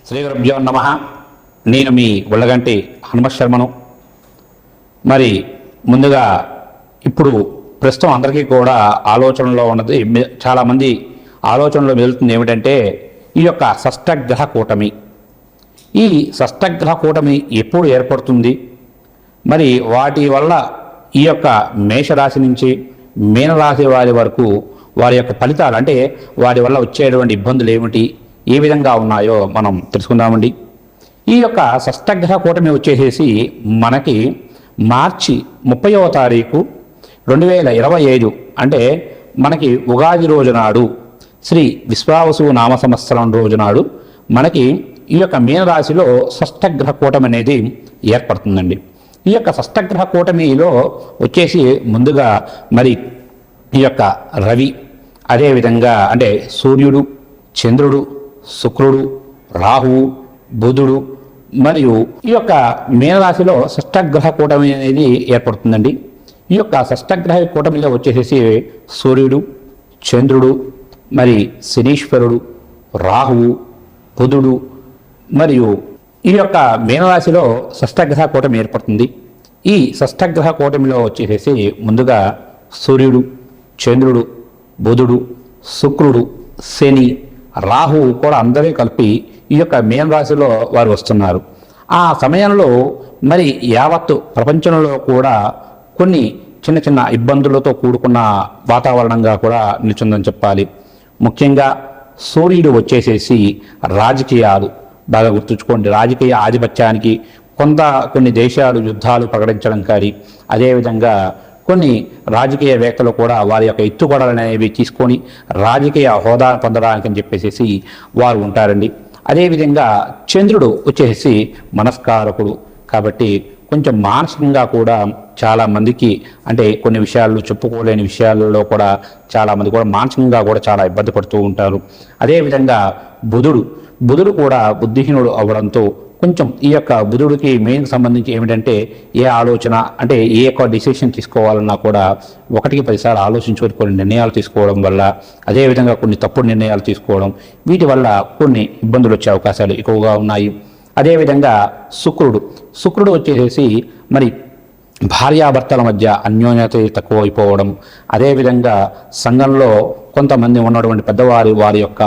శ్రీ గురుభ్యో నమః. నేను మీ ఉళ్ళగంటి హనుమత్ శర్మను. మరి ముందుగా ఇప్పుడు ప్రస్తుతం అందరికీ కూడా ఆలోచనలో ఉన్నది, చాలామంది ఆలోచనలో వెళ్తుంది ఏమిటంటే ఈ యొక్క షష్టగ్రహ కూటమి. ఈ షష్టగ్రహ కూటమి ఎప్పుడు ఏర్పడుతుంది, మరి వాటి వల్ల ఈ యొక్క మేషరాశి నుంచి మీనరాశి వారి వరకు వారి యొక్క ఫలితాలు, అంటే వారి వల్ల వచ్చేటువంటి ఇబ్బందులు ఏమిటి, ఏ విధంగా ఉన్నాయో మనం తెలుసుకుందామండి. ఈ యొక్క షష్టగ్రహ కూటమి వచ్చేసేసి మనకి మార్చి 30వ తారీఖు 2025, అంటే మనకి ఉగాది రోజు నాడు, శ్రీ విశ్వావసు నామ సంవత్సరం రోజు నాడు మనకి ఈ యొక్క మీనరాశిలో షష్టగ్రహ కూటమి అనేది ఏర్పడుతుందండి. ఈ యొక్క షష్టగ్రహ కూటమిలో వచ్చేసి ముందుగా మరి ఈ యొక్క రవి, అదేవిధంగా అంటే సూర్యుడు, చంద్రుడు, శుక్రుడు, రాహువు, బుధుడు, మరియు ఈ యొక్క మీనరాశిలో షష్టగ్రహ కూటమి అనేది ఏర్పడుతుందండి. ఈ యొక్క షష్టగ్రహ కూటమిలో వచ్చేసేసి సూర్యుడు, చంద్రుడు, మరి శనీశ్వరుడు, రాహువు, బుధుడు, మరియు ఈ యొక్క మీనరాశిలో షష్టగ్రహ కూటమి ఏర్పడుతుంది. ఈ షష్టగ్రహ కూటమిలో వచ్చేసేసి ముందుగా సూర్యుడు, చంద్రుడు, బుధుడు, శుక్రుడు, శని, రాహువు కూడా అందరూ కలిపి ఈ యొక్క మీనరాశిలో వారు వస్తున్నారు. ఆ సమయంలో మరి యావత్తు ప్రపంచంలో కూడా కొన్ని చిన్న చిన్న ఇబ్బందులతో కూడుకున్న వాతావరణంగా కూడా నిల్చుందని చెప్పాలి. ముఖ్యంగా సూర్యుడు వచ్చేసేసి రాజకీయాలు, బాగా గుర్తుంచుకోండి, రాజకీయ ఆధిపత్యానికి కొన్ని దేశాలు యుద్ధాలు ప్రకటించడం కానీ, అదేవిధంగా కొన్ని రాజకీయవేత్తలు కూడా వారి యొక్క ఎత్తుగడలు అనేవి తీసుకొని రాజకీయ హోదా పొందడానికి అని చెప్పేసి వారు ఉంటారండి. అదేవిధంగా చంద్రుడు వచ్చేసి మనస్కారకుడు కాబట్టి కొంచెం మానసికంగా కూడా చాలామందికి, అంటే కొన్ని విషయాలు చెప్పుకోలేని విషయాలలో కూడా చాలామంది కూడా మానసికంగా కూడా చాలా ఇబ్బంది పడుతూ ఉంటారు. అదేవిధంగా బుధుడు కూడా బుద్ధిహీనుడు అవ్వడంతో కొంచెం ఈ యొక్క బుధుడికి మెయిన్ సంబంధించి ఏమిటంటే ఏ ఆలోచన, అంటే ఏ యొక్క డిసిషన్ తీసుకోవాలన్నా కూడా 1-10 సార్లు ఆలోచించుకొని కొన్ని నిర్ణయాలు తీసుకోవడం వల్ల, అదేవిధంగా కొన్ని తప్పుడు నిర్ణయాలు తీసుకోవడం, వీటి వల్ల కొన్ని ఇబ్బందులు వచ్చే అవకాశాలు ఎక్కువగా ఉన్నాయి. అదేవిధంగా శుక్రుడు వచ్చేసి మరి భార్యాభర్తల మధ్య అన్యోన్యత తక్కువ అయిపోవడం, అదేవిధంగా సంఘంలో కొంతమంది ఉన్నటువంటి వారి యొక్క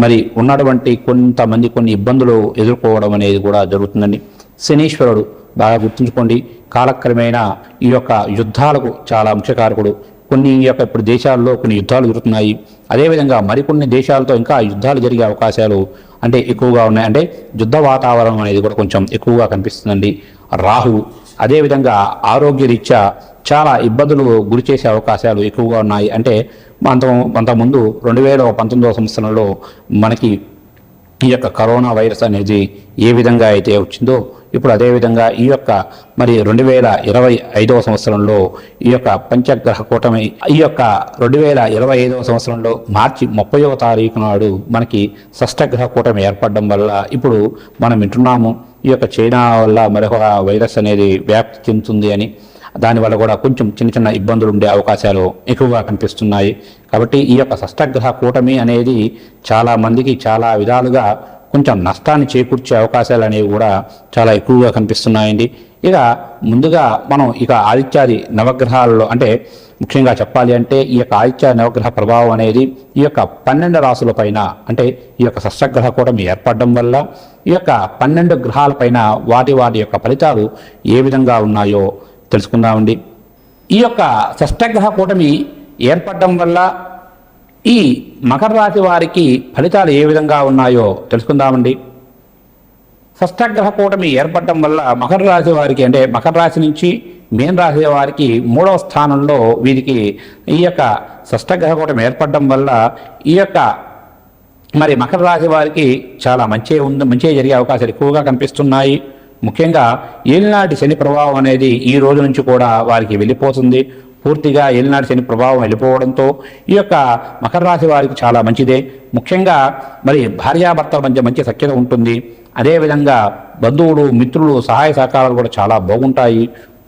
మరి ఉన్నటువంటి కొంతమంది కొన్ని ఇబ్బందులు ఎదుర్కోవడం అనేది కూడా జరుగుతుందండి. శనీశ్వరుడు బాగా గుర్తుంచుకోండి, కాలక్రమేణా ఈ యొక్క యుద్ధాలకు చాలా ముఖ్యకారకుడు. కొన్ని యొక్క ఇప్పుడు దేశాల్లో కొన్ని యుద్ధాలు జరుగుతున్నాయి. అదేవిధంగా మరికొన్ని దేశాలతో ఇంకా యుద్ధాలు జరిగే అవకాశాలు అంటే ఎక్కువగా ఉన్నాయి. అంటే యుద్ధ వాతావరణం అనేది కూడా కొంచెం ఎక్కువగా కనిపిస్తుందండి. రాహువు అదేవిధంగా ఆరోగ్యరీత్యా చాలా ఇబ్బందులు గురి చేసే అవకాశాలు ఎక్కువగా ఉన్నాయి. అంటే అంతకుముందు 2019వ సంవత్సరంలో మనకి ఈ యొక్క కరోనా వైరస్ అనేది ఏ విధంగా అయితే వచ్చిందో, ఇప్పుడు అదేవిధంగా ఈ యొక్క మరి 2025వ సంవత్సరంలో ఈ యొక్క పంచగ్రహ కూటమి, ఈ యొక్క 2025వ సంవత్సరంలో మార్చి 30వ తారీఖు నాడు మనకి షష్టగ్రహ కూటమి ఏర్పడడం వల్ల ఇప్పుడు మనం వింటున్నాము ఈ యొక్క చైనా వల్ల మరొక వైరస్ అనేది వ్యాప్తి చెందుతుంది అని. దానివల్ల కూడా కొంచెం చిన్న చిన్న ఇబ్బందులు ఉండే అవకాశాలు ఎక్కువగా కనిపిస్తున్నాయి. కాబట్టి ఈ యొక్క షష్టగ్రహ కూటమి అనేది చాలా మందికి చాలా విధాలుగా కొంచెం నష్టాన్ని చేకూర్చే అవకాశాలు అనేవి కూడా చాలా ఎక్కువగా కనిపిస్తున్నాయండి. ఇక ముందుగా మనం ఆదిత్యాది నవగ్రహాలలో, అంటే ముఖ్యంగా చెప్పాలి అంటే ఈ యొక్క ఆదిత్య నవగ్రహ ప్రభావం అనేది ఈ యొక్క 12 రాశుల పైన, అంటే ఈ యొక్క షష్టగ్రహ కూటమి ఏర్పడడం వల్ల ఈ యొక్క 12 గ్రహాలపైన వాటి యొక్క ఫలితాలు ఏ విధంగా ఉన్నాయో తెలుసుకుందామండి. ఈ యొక్క షష్టగ్రహ కూటమి ఏర్పడడం వల్ల ఈ మకర రాశి వారికి ఫలితాలు ఏ విధంగా ఉన్నాయో తెలుసుకుందామండి. షష్టగ్రహ కూటమి ఏర్పడడం వల్ల మకర రాశి వారికి, అంటే మకర రాశి నుంచి మీన రాశి వారికి 3వ స్థానంలో వీరికి ఈ యొక్క షష్టగ్రహ కూటమి ఏర్పడడం వల్ల ఈ యొక్క మరి మకర రాశి వారికి చాలా మంచి జరిగే అవకాశాలు ఎక్కువగా కనిపిస్తున్నాయి. ముఖ్యంగా ఏలినాటి శని ప్రభావం అనేది ఈ రోజు నుంచి కూడా వారికి వెళ్ళిపోతుంది. పూర్తిగా ఏలినాటి శని ప్రభావం వెళ్ళిపోవడంతో ఈ యొక్క మకర రాశి వారికి చాలా మంచిదే. ముఖ్యంగా మరి భార్యాభర్తల మధ్య మంచి సఖ్యత ఉంటుంది. అదేవిధంగా బంధువులు, మిత్రులు సహాయ సహకారాలు కూడా చాలా బాగుంటాయి.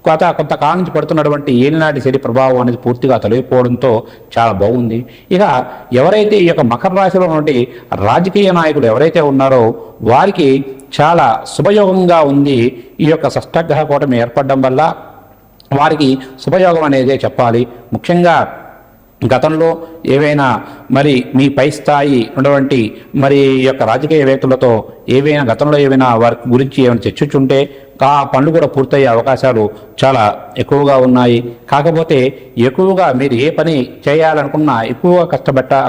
కొంతకాలం నుంచి పడుతున్నటువంటి ఏలినాటి శని ప్రభావం అనేది పూర్తిగా తొలగిపోవడంతో చాలా బాగుంది. ఇక ఎవరైతే ఈ యొక్క మకర రాశిలో ఉన్నటువంటి రాజకీయ నాయకులు ఎవరైతే ఉన్నారో వారికి చాలా శుభయోగంగా ఉంది. ఈ యొక్క షష్టగ్రహ కూటమి ఏర్పడడం వల్ల వారికి శుభయోగం అనేదే చెప్పాలి. ముఖ్యంగా గతంలో ఏవైనా మరి మీ పై స్థాయి ఉన్నటువంటి మరి యొక్క రాజకీయవేత్తలతో గతంలో ఏవైనా వారి గురించి ఏమైనా చర్చించుంటే ఆ పనులు కూడా పూర్తయ్యే అవకాశాలు చాలా ఎక్కువగా ఉన్నాయి. కాకపోతే ఎక్కువగా మీరు ఏ పని చేయాలనుకున్నా ఎక్కువగా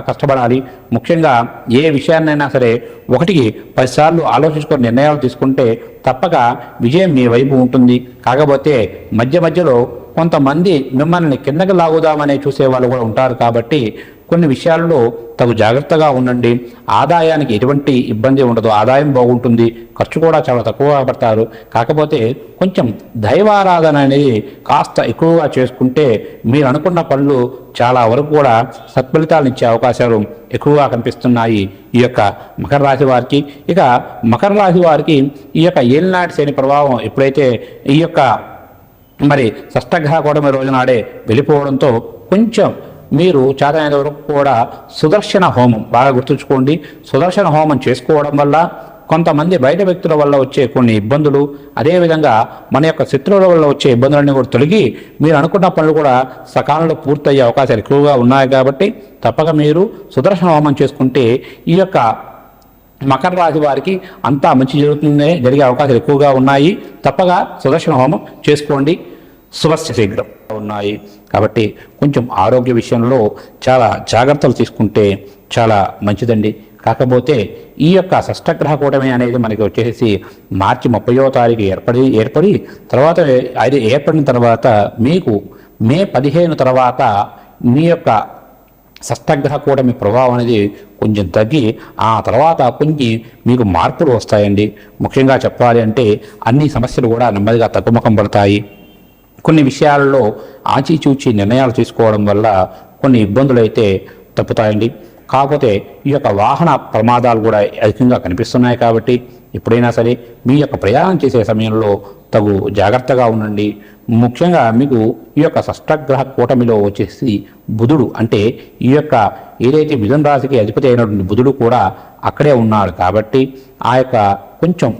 కష్టపడాలి. ముఖ్యంగా ఏ విషయాన్నైనా సరే 1కి 10 సార్లు ఆలోచించుకొని నిర్ణయాలు తీసుకుంటే తప్పక విజయం మీ వైపు ఉంటుంది. కాకపోతే మధ్యలో కొంతమంది మిమ్మల్ని కిందకి లాగుదామనే చూసే వాళ్ళు కూడా ఉంటారు. కాబట్టి కొన్ని విషయాల్లో తగు జాగ్రత్తగా ఉండండి. ఆదాయానికి ఎటువంటి ఇబ్బంది ఉండదు, ఆదాయం బాగుంటుంది, ఖర్చు కూడా చాలా తక్కువగా పడతారు. కాకపోతే కొంచెం దైవారాధన అనేది కాస్త ఎక్కువగా చేసుకుంటే మీరు అనుకున్న పనులు చాలా వరకు కూడా సత్ఫలితాలను ఇచ్చే అవకాశాలు ఎక్కువగా కనిపిస్తున్నాయి ఈ యొక్క మకర రాశి వారికి. ఇక మకర రాశి వారికి ఈ యొక్క ఏలినాటి శని ప్రభావం ఎప్పుడైతే ఈ యొక్క మరి షష్టగ్రహ కూటమి రోజునాడే వెళ్ళిపోవడంతో కొంచెం మీరు చేతనైన వరకు కూడా సుదర్శన హోమం బాగా గుర్తుంచుకోండి. సుదర్శన హోమం చేసుకోవడం వల్ల కొంతమంది బయట వ్యక్తుల వల్ల వచ్చే కొన్ని ఇబ్బందులు, అదేవిధంగా మన యొక్క శత్రువుల వల్ల వచ్చే ఇబ్బందులన్నీ కూడా తొలగి మీరు అనుకున్న పనులు కూడా సకాలంలో పూర్తయ్యే అవకాశాలు ఎక్కువగా ఉన్నాయి. కాబట్టి తప్పక మీరు సుదర్శన హోమం చేసుకుంటే ఈ యొక్క మకర రాశి వారికి అంతా మంచి జరిగే అవకాశాలు ఎక్కువగా ఉన్నాయి. తప్పగా సుదర్శన హోమం చేసుకోండి, శుభస్య శీఘ్రం ఉన్నాయి. కాబట్టి కొంచెం ఆరోగ్య విషయంలో చాలా జాగ్రత్తలు తీసుకుంటే చాలా మంచిదండి. కాకపోతే ఈ యొక్క షష్టగ్రహ కూటమి అనేది మనకి వచ్చేసి మార్చి 30వ తారీఖు ఏర్పడి తర్వాత అది ఏర్పడిన తర్వాత మీకు మే 15 తర్వాత మీ యొక్క షష్టగ్రహ కూటమి ప్రభావం అనేది కొంచెం తగ్గి ఆ తర్వాత కొన్ని మీకు మార్పులు వస్తాయండి. ముఖ్యంగా చెప్పాలి అంటే అన్ని సమస్యలు కూడా నెమ్మదిగా తగ్గుముఖం పడతాయి. కొన్ని విషయాల్లో ఆచిచూచి నిర్ణయాలు తీసుకోవడం వల్ల కొన్ని ఇబ్బందులు అయితే తప్పుతాయండి. కాకపోతే ఈ యొక్క వాహన ప్రమాదాలు కూడా అధికంగా కనిపిస్తున్నాయి. కాబట్టి ఎప్పుడైనా సరే మీ యొక్క ప్రయాణం చేసే సమయంలో తగు జాగ్రత్తగా ఉండండి. ముఖ్యంగా మీకు ఈ యొక్క షష్టగ్రహ కూటమిలో వచ్చేసి బుధుడు అంటే ఈ యొక్క ఏదైతే మిథున రాశికి అధిపతి అయినటువంటి బుధుడు కూడా అక్కడే ఉన్నాడు. కాబట్టి ఆ యొక్క కొంచెం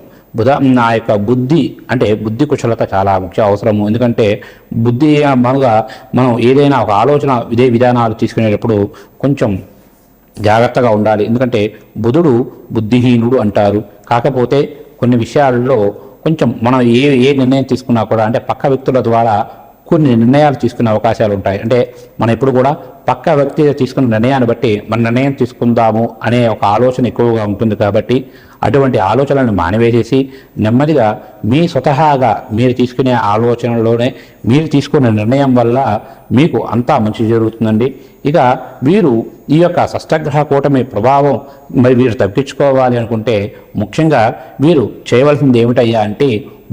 ఆ యొక్క బుద్ధి కుశలత చాలా ముఖ్య అవసరము. ఎందుకంటే బుద్ధి మామూలుగా మనం ఏదైనా ఒక ఆలోచన విధానాలు తీసుకునేటప్పుడు కొంచెం జాగ్రత్తగా ఉండాలి. ఎందుకంటే బుధుడు బుద్ధిహీనుడు అంటారు. కాకపోతే కొన్ని విషయాల్లో కొంచెం మనం ఏ నిర్ణయం తీసుకున్నా కూడా అంటే పక్క వ్యక్తుల ద్వారా కొన్ని నిర్ణయాలు తీసుకునే అవకాశాలు ఉంటాయి. అంటే మనం ఎప్పుడు కూడా పక్క వ్యక్తి తీసుకున్న నిర్ణయాన్ని బట్టి మన నిర్ణయం తీసుకుందాము అనే ఒక ఆలోచన ఎక్కువగా ఉంటుంది. కాబట్టి అటువంటి ఆలోచనలను మానివేసేసి నెమ్మదిగా మీ స్వతహాగా మీరు తీసుకునే ఆలోచనలోనే మీరు తీసుకునే నిర్ణయం వల్ల మీకు అంతా మంచి జరుగుతుందండి. ఇక వీరు ఈ యొక్క షష్టగ్రహ కూటమి ప్రభావం మరి వీరు తగ్గించుకోవాలి అనుకుంటే ముఖ్యంగా వీరు చేయవలసింది ఏమిటయ్యా అంటే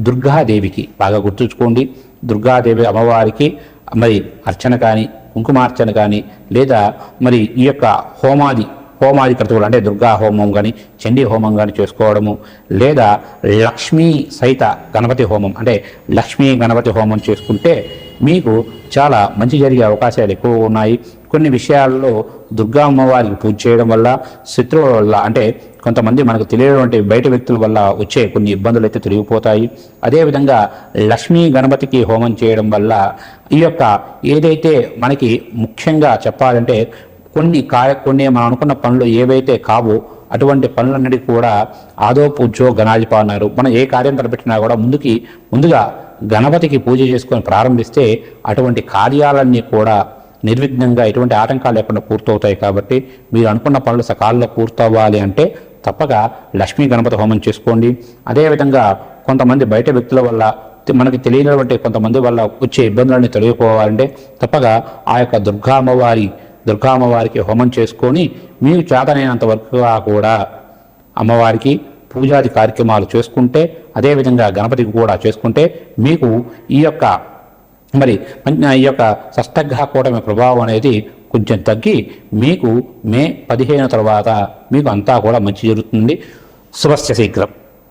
దుర్గాదేవికి బాగా గుర్తుంచుకోండి. దుర్గాదేవి అమ్మవారికి మరి అర్చన కానీ కుంకుమార్చన కానీ లేదా మరి ఈ యొక్క హోమాది క్రతువులు అంటే దుర్గా హోమం కానీ చండీ హోమం కానీ చేసుకోవడము లేదా లక్ష్మీ సహిత గణపతి హోమం అంటే లక్ష్మీ గణపతి హోమం చేసుకుంటే మీకు చాలా మంచి జరిగే అవకాశాలు ఎక్కువ ఉన్నాయి. కొన్ని విషయాల్లో దుర్గా అమ్మవారికి పూజ చేయడం వల్ల శత్రువుల వల్ల అంటే కొంతమంది మనకు తెలియనటువంటి బయట వ్యక్తుల వల్ల వచ్చే కొన్ని ఇబ్బందులు అయితే తొలగిపోతాయి. అదేవిధంగా లక్ష్మీ గణపతికి హోమం చేయడం వల్ల ఈ యొక్క ఏదైతే మనకి ముఖ్యంగా చెప్పాలంటే కొన్ని మనం అనుకున్న పనులు ఏవైతే కావో అటువంటి పనులన్నిటికీ కూడా ఆదో పూజో గణాధిప అన్నారు. మనం ఏ కార్యం తలపెట్టినా కూడా ముందుగా గణపతికి పూజ చేసుకొని ప్రారంభిస్తే అటువంటి కార్యాలన్నీ కూడా నిర్విఘ్నంగా ఎటువంటి ఆటంకాలు లేకుండా పూర్తవుతాయి. కాబట్టి మీరు అనుకున్న పనులు సకాలంలో పూర్తవ్వాలి అంటే తప్పక లక్ష్మీ గణపతి హోమం చేసుకోండి. అదేవిధంగా కొంతమంది బయట వ్యక్తుల వల్ల మనకి తెలియనటువంటి కొంతమంది వల్ల వచ్చే ఇబ్బందులన్నీ తొలగిపోవాలంటే తప్పక ఆ యొక్క దుర్గా అమ్మవారికి హోమం చేసుకొని మీకు చేతనైనంత వరకుగా కూడా అమ్మవారికి పూజాది కార్యక్రమాలు చేసుకుంటే అదేవిధంగా గణపతికి కూడా చేసుకుంటే మీకు ఈ యొక్క షష్టగ్రహ కూటమి ప్రభావం అనేది కొంచెం తగ్గి మీకు మే 15 తర్వాత మీకు అంతా కూడా మంచి జరుగుతుంది. శుభస్య శీఘ్రం.